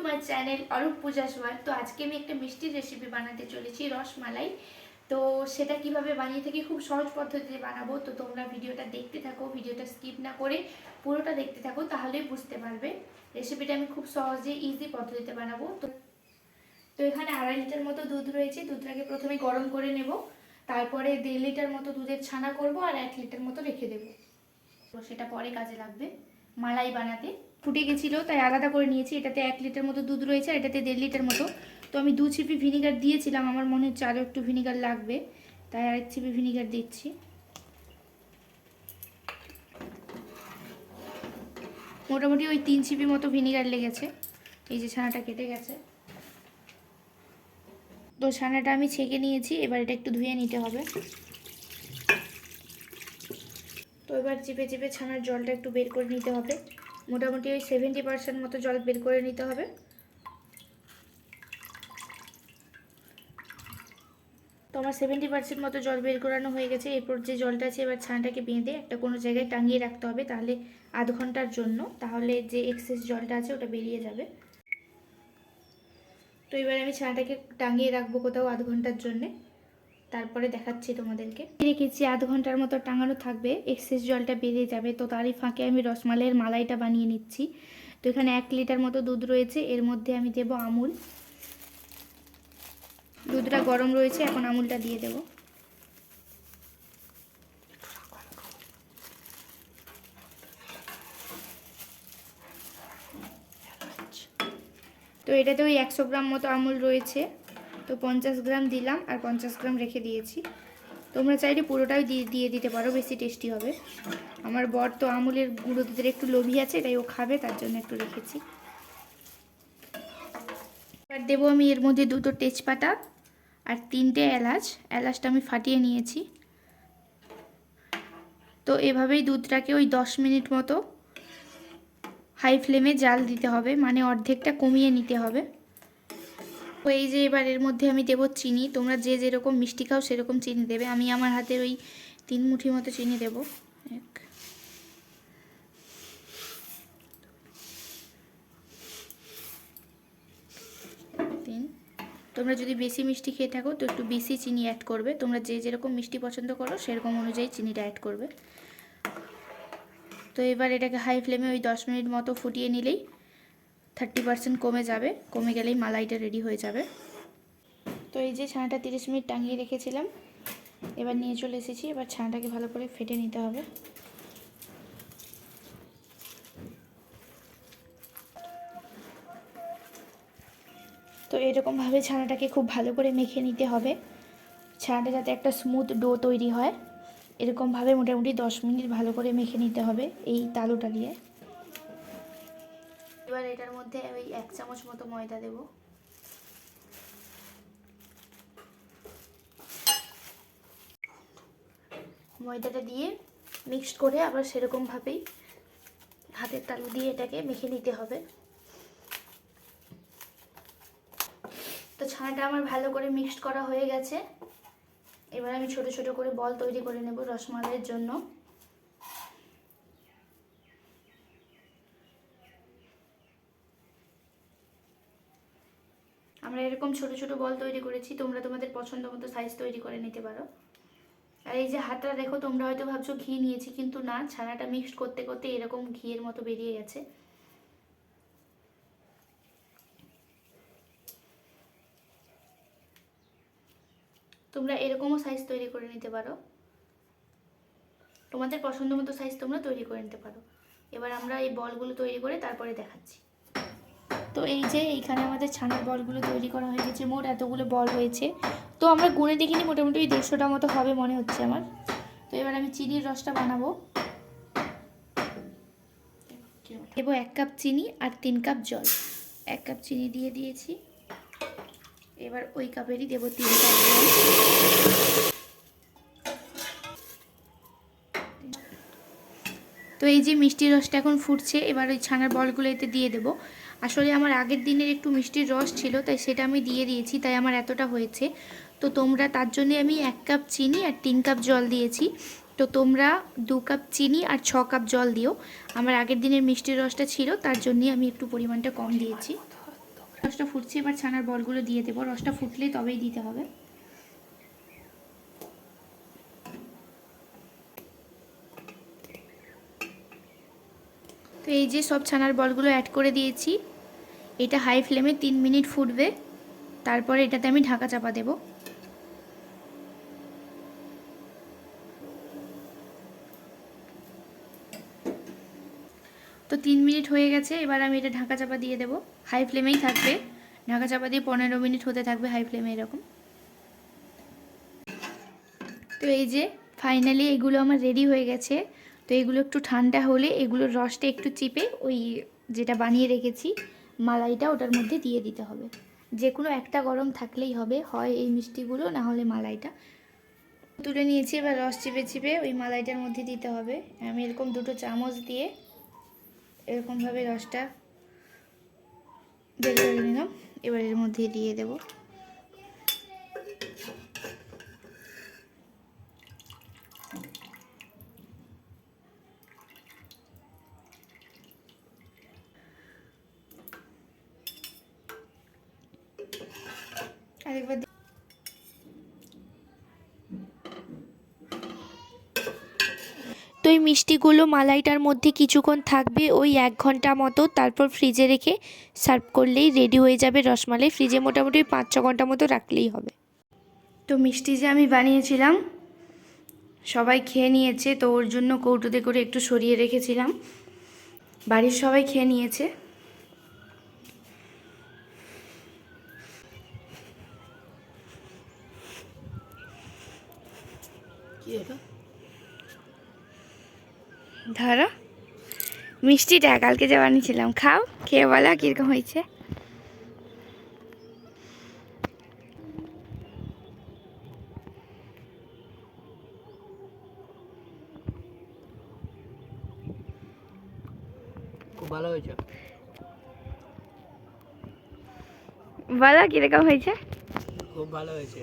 My channel Arup পূজা সোয়ার। তো আজকে আমি একটা মিষ্টির রেসিপি বানাতে চলেছি, রসমালাই। তো সেটা কিভাবে বানিয়ে থাকি, খুব সহজ পদ্ধতিতে বানাবো। তো তোমরা ভিডিওটা দেখতে থাকো, ভিডিওটা স্কিপ না করে পুরোটা দেখতে থাকো, তাহলেই বুঝতে পারবে। রেসিপিটা আমি খুব সহজে ইজি পদ্ধতিতে বানাবো। তো এখানে 2.5 লিটার মতো দুধ রয়েছে। দুধটাকে প্রথমে গরম করে নেব, তারপরে 1.5 লিটার মতো দুধের ছানা করব আর 1 লিটার মতো রেখে দেবো। তো সেটা পরে কাজে লাগবে মালাই বানাতে। ফুটে গেছিলো তাই আলাদা করে নিয়েছি। এটাতে 1 লিটার মতো দুধ রয়েছে আর এটাতে 1.5 লিটার মতো। তো আমি 2 চিপি ভিনিগার দিয়েছিলাম, আমার মনে হচ্ছে আরও একটু ভিনিগার লাগবে, তাই 1 চিপি ভিনিগার দিচ্ছি। মোটামুটি ওই 3 চিপি মতো ভিনিগার লেগেছে। এই যে ছানাটা কেটে গেছে। তো ছানাটা আমি ছেঁকে নিয়েছি, এবার এটা একটু ধুয়ে নিতে হবে। তো এবার চিপে চিপে ছানার জলটা একটু বের করে নিতে হবে। মোটামুটি ওই 70% মতো জল বের করে নিতে হবে। তো আমার 70% মতো জল বের করানো হয়ে গেছে। এরপর যে জলটা আছে, এবার ছানাটাকে বেঁধে একটা কোনো জায়গায় টাঙিয়ে রাখতে হবে, তাহলে আধ ঘন্টার জন্য, তাহলে যে এক্সেস জলটা আছে ওটা বেরিয়ে যাবে। তো এবার আমি ছানাটাকে টাঙিয়ে রাখবো কোথাও আধ ঘন্টার জন্যে, তারপরে দেখাচ্ছি তোমাদেরকে। রেখেছি আধ ঘন্টার মতো টাঙানো থাকবে, এক্সেস জলটা বেরিয়ে যাবে। তো তারই ফাঁকে আমি রসমালাইয়ের মালাইটা বানিয়ে নিচ্ছি। তো এখানে 1 লিটার মতো দুধ রয়েছে, এর মধ্যে আমি দেব আমুল। দুধটা গরম রয়েছে, এখন আমুলটা দিয়ে দেব। তো এটাতে ওই 100 গ্রাম মতো আমুল রয়েছে, তো 50 গ্রাম দিলাম আর 50 গ্রাম রেখে দিয়েছি। তোমরা চাইলে পুরোটাই দিয়ে দিতে পারো, বেশি টেস্টি হবে। আমার বর তো আমুলের গুঁড়ো দুধের একটু লোভী আছে, তাই ও খাবে, তার জন্য একটু রেখেছি। এবার দেবো আমি এর মধ্যে 2টো তেজপাতা আর 3টে এলাচ। এলাচটা আমি ফাটিয়ে নিয়েছি। তো এভাবেই দুধটাকে ওই 10 মিনিট মতো হাই ফ্লেমে জাল দিতে হবে, মানে অর্ধেকটা কমিয়ে নিতে হবে। তো এই যে এবার এর মধ্যে আমি দেবো চিনি। তোমরা যে যেরকম মিষ্টি খাও সেরকম চিনি দেবে। আমি আমার হাতের ওই 3 মুঠি মতো চিনি দেবো। 1 3। তোমরা যদি বেশি মিষ্টি খেয়ে থাকো তো একটু বেশি চিনি অ্যাড করবে। তোমরা যে যেরকম মিষ্টি পছন্দ করো সেরকম অনুযায়ী চিনিটা অ্যাড করবে। তো এবার এটাকে হাই ফ্লেমে ওই 10 মিনিট মতো ফুটিয়ে নিলেই 30% কমে যাবে। কমে গেলেই মালাইটা রেডি হয়ে যাবে। তো এই যে ছানাটা 30 মিনিট টাঙিয়ে রেখেছিলাম, এবার নিয়ে চলে এসেছি। এবার ছানাটাকে ভালো করে ফেটে নিতে হবে। তো এরকমভাবে ছানাটাকে খুব ভালো করে মেখে নিতে হবে, ছানাটা যাতে একটা স্মুথ ডো তৈরি হয়। এরকমভাবে মোটামুটি 10 মিনিট ভালো করে মেখে নিতে হবে এই তালুটা দিয়ে। এবার এটার মধ্যে ওই 1 চামচ মতো ময়দা দেব। ময়দাটা দিয়ে মিক্সড করে আবার সেরকমভাবেই হাতের তালু দিয়ে এটাকে মেখে নিতে হবে। তো ছানাটা আমার ভালো করে মিক্সড করা হয়ে গেছে। এবার আমি ছোট ছোট করে বল তৈরি করে নেব রসমালাইয়ের জন্য। আমরা এরকম ছোট ছোট বল তৈরি করেছি, তোমরা তোমাদের পছন্দ মতো সাইজ তৈরি করে নিতে পারো। আর এই যে হাতটা দেখো, তোমরা হয়তো ভাবছো ঘি নিয়েছি, কিন্তু না, ছানাটা মিক্সড করতে করতে এরকম ঘিয়ের মতো বেরিয়ে গেছে। তোমরা এরকমও সাইজ তৈরি করে নিতে পারো, তোমাদের পছন্দ মতো সাইজ তোমরা তৈরি করে নিতে পারো। এবার আমরা এই বলগুলো তৈরি করে তারপরে দেখাচ্ছি। তো এই যে এইখানে আমাদের ছানার বলগুলো তৈরি করা হয়ে গেছে। মোট এতগুলো বল হয়েছে। তো আমরা গুনে দেখিনি, মোটামুটি 150টা মতো হবে মনে হচ্ছে আমার। তো এবার আমি চিনির রসটা বানাবো। দেবো 1 কাপ চিনি আর 3 কাপ জল। 1 কাপ চিনি দিয়ে দিয়েছি, এবার ওই কাপেরই দেবো 3 কাপ জল। তো এই যে মিষ্টির রসটা এখন ফুটছে, এবার ওই ছানার বলগুলো এতে দিয়ে দেবো। আসলে আমার আগের দিনের একটু মিষ্টির রস ছিল, তাই সেটা আমি দিয়ে দিয়েছি, তাই আমার এতটা হয়েছে। তো তোমরা তার জন্যে আমি 1 কাপ চিনি আর 3 কাপ জল দিয়েছি। তো তোমরা 2 কাপ চিনি আর 6 কাপ জল দিও। আমার আগের দিনের মিষ্টির রসটা ছিল, তার জন্যই আমি একটু পরিমাণটা কম দিয়েছি। রসটা ফুটছে, এবার ছানার বলগুলো দিয়ে দেবো। রসটা ফুটলে তবেই দিতে হবে। তো এই যে সব ছানার বলগুলো অ্যাড করে দিয়েছি। এটা হাই ফ্লেমে 3 মিনিট ফুটবে, তারপরে এটাতে আমি ঢাকা চাপা দেব। তো 3 মিনিট হয়ে গেছে, এবার আমি এটা ঢাকা চাপা দিয়ে দেব। হাই ফ্লেমেই থাকবে, ঢাকা চাপা দিয়ে 15 মিনিট হতে থাকবে হাই ফ্লেমে এরকম। তো এই যে ফাইনালি এগুলো আমার রেডি হয়ে গেছে। তো এগুলো একটু ঠান্ডা হলে এগুলোর রসটা একটু চিপে ওই যেটা বানিয়ে রেখেছি মালাইটা ওটার মধ্যে দিয়ে দিতে হবে। যে কোনো একটা গরম থাকলেই হবে, হয় এই মিষ্টিগুলো না হলে মালাইটা। তুলে নিয়েছি, এবার রস চিপে চিপে ওই মালাইটার মধ্যে দিতে হবে। আমি এরকম 2 চামচ দিয়ে এরকমভাবে রসটা বের করে নিলাম, এবার এর মধ্যে দিয়ে দেবো। আরেকবার তো এই মিষ্টিগুলো মালাইটার মধ্যে কিছুক্ষণ থাকবে, ওই 1 ঘন্টা মতো, তারপর ফ্রিজে রেখে সার্ভ করলেই রেডি হয়ে যাবে রসমালাই। ফ্রিজে মোটামুটি 5-6 ঘন্টা মতো রাখলেই হবে। তো মিষ্টি যে আমি বানিয়েছিলাম সবাই খেয়ে নিয়েছে, তো ওর জন্য কৌটোতে করে একটু সরিয়ে রেখেছিলাম। বাড়ির সবাই খেয়ে নিয়েছে। ধরো মিষ্টিটা কালকে যে বানিয়েছিলাম, খাও, খেয়ে বলো কীরকম হয়েছে। খুব ভালো হয়েছে। বলো কীরকম হয়েছে। খুব ভালো হয়েছে।